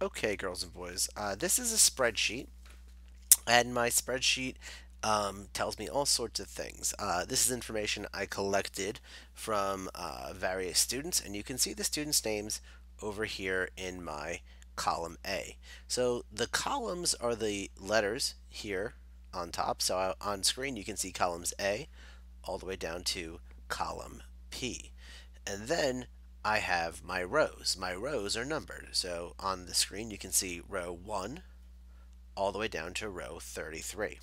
Okay, girls and boys, this is a spreadsheet, and my spreadsheet tells me all sorts of things. This is information I collected from various students, and you can see the students' names over here in my column A. So the columns are the letters here on top. So on screen, you can see columns A all the way down to column P. And then I have my rows. My rows are numbered. So on the screen, you can see row 1 all the way down to row 33.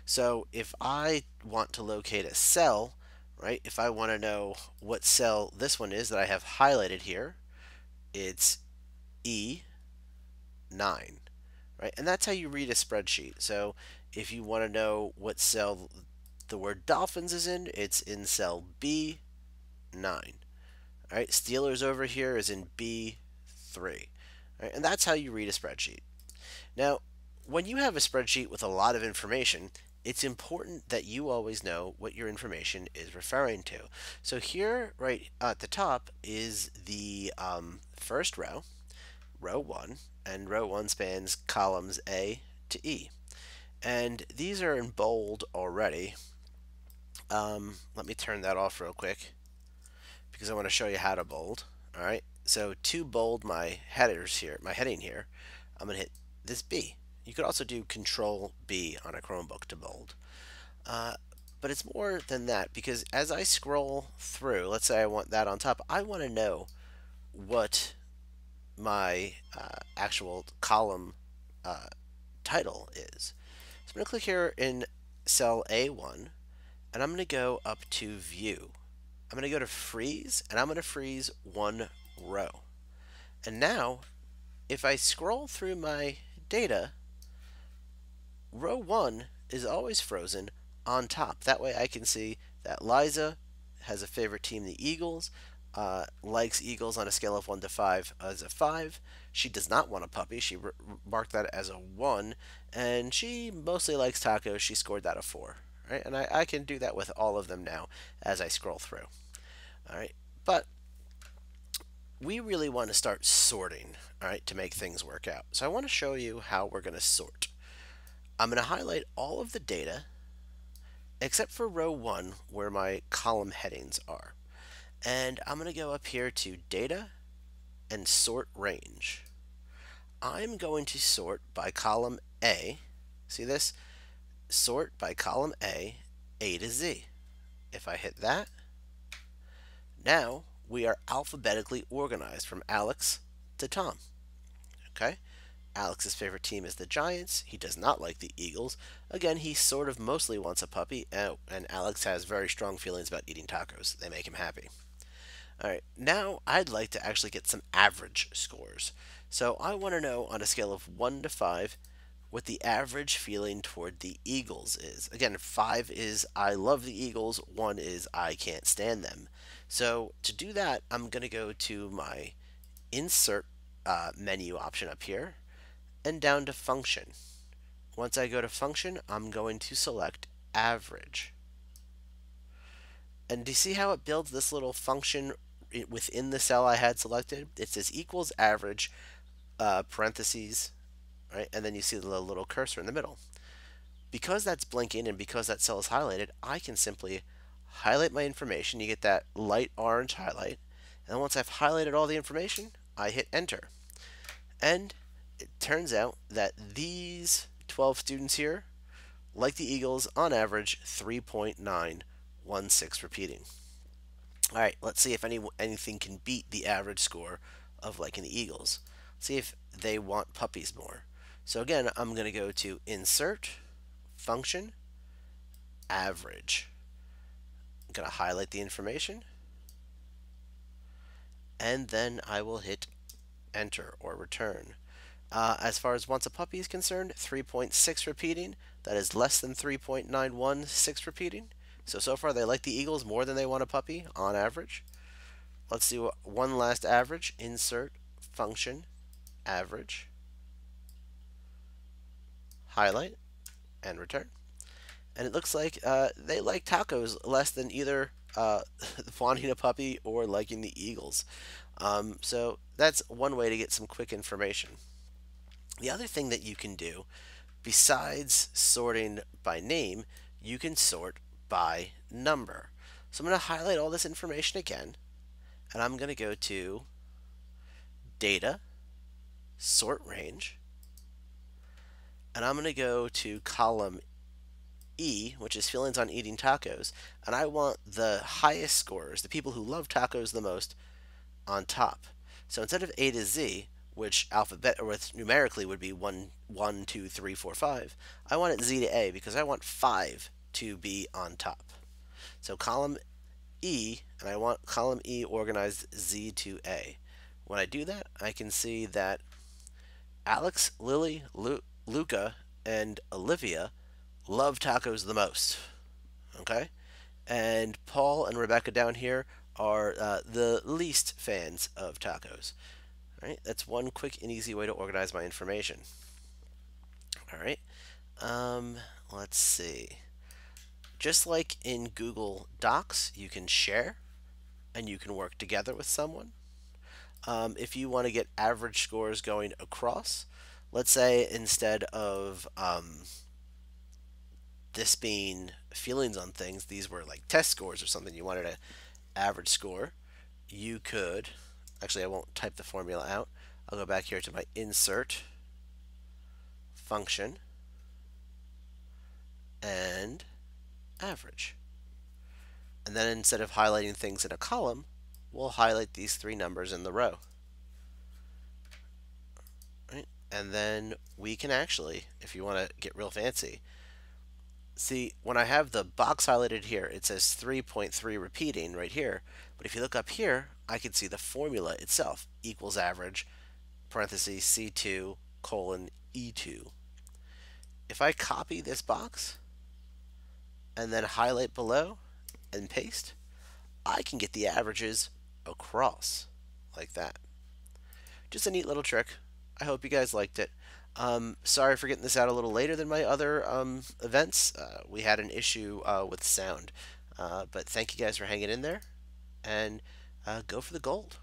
So if I want to locate a cell, right, if I want to know what cell this one is that I have highlighted here, it's E9, right? And that's how you read a spreadsheet. So if you want to know what cell the word dolphins is in, it's in cell B9. All right, Steelers over here is in B3. All right, and that's how you read a spreadsheet. Now, when you have a spreadsheet with a lot of information, it's important that you always know what your information is referring to. So here, right at the top, is the first row, row 1, and row 1 spans columns A to E. And these are in bold already. Let me turn that off real quick because I want to show you how to bold. All right, so to bold my headers here, my heading here, I'm going to hit this B. You could also do Control B on a Chromebook to bold. Uh, but it's more than that because as I scroll through, let's say I want that on top, I want to know what my actual column uh, title is. So I'm going to click here in cell A1 and I'm going to go up to View. I'm going to go to Freeze and I'm going to freeze one row. And now, if I scroll through my data, row 1 is always frozen on top. That way I can see that Liza has a favorite team, the Eagles, likes Eagles on a scale of 1 to 5 as a 5. She does not want a puppy. She marked that as a 1. And she mostly likes tacos. She scored that a 4. Right? And I can do that with all of them now as I scroll through. All right. But we really want to start sorting, all right, to make things work out. So I want to show you how we're going to sort. I'm going to highlight all of the data except for row 1 where my column headings are. And I'm going to go up here to Data and Sort Range. I'm going to sort by column A. See this? Sort by column A to Z. If I hit that, now we are alphabetically organized from Alex to Tom. Okay? Alex's favorite team is the Giants. He does not like the Eagles. Again, he sort of mostly wants a puppy, and Alex has very strong feelings about eating tacos. They make him happy. All right, now I'd like to actually get some average scores. So I want to know on a scale of 1 to 5 what the average feeling toward the Eagles is. Again, 5 is I love the Eagles, 1 is I can't stand them. So to do that, I'm going to go to my Insert menu option up here and down to Function. Once I go to Function, I'm going to select Average. And do you see how it builds this little function within the cell I had selected? It says equals average, parentheses, right? And then you see the little cursor in the middle. Because that's blinking and because that cell is highlighted, I can simply highlight my information. You get that light orange highlight. And then once I've highlighted all the information, I hit enter. And it turns out that these 12 students here, like the Eagles, on average 3.916 repeating. All right, let's see if anything can beat the average score of liking the Eagles. See if they want puppies more. So again, I'm going to go to Insert, Function, Average. I'm going to highlight the information, and then I will hit Enter or Return. As far as wants a puppy is concerned, 3.6 repeating. That is less than 3.916 repeating. So far they like the Eagles more than they want a puppy on average. Let's do one last average. Insert, Function, Average, highlight, and return. And it looks like they like tacos less than either wanting a puppy or liking the Eagles. So that's one way to get some quick information. The other thing that you can do, besides sorting by name, you can sort by number. So I'm going to highlight all this information again, and I'm going to go to Data, Sort Range, and I'm going to go to column E, which is feelings on eating tacos, and I want the highest scorers, the people who love tacos the most, on top. So instead of A to Z, which numerically would be 1, 2, 3, 4, 5, I want it Z to A because I want 5 to be on top. So column E, and I want column E organized Z to A. When I do that, I can see that Alex, Lily, Luca, and Olivia love tacos the most. Okay? And Paul and Rebecca down here are the least fans of tacos. All right? That's one quick and easy way to organize my information. All right? Um, let's see. Just like in Google Docs, you can share and you can work together with someone. If you want to get average scores going across, let's say instead of this being feelings on things, these were like test scores or something, you wanted an average score, you could, actually I won't type the formula out, I'll go back here to my insert function and average. And then instead of highlighting things in a column, we'll highlight these three numbers in the row. Right? And then we can actually, if you want to get real fancy, see when I have the box highlighted here, it says 3.3 repeating right here. But if you look up here, I can see the formula itself, equals average, parentheses C2 colon E2. If I copy this box and then highlight below and paste, I can get the averages across like that. Just a neat little trick. I hope you guys liked it. Sorry for getting this out a little later than my other events. We had an issue with sound. But thank you guys for hanging in there, and go for the gold.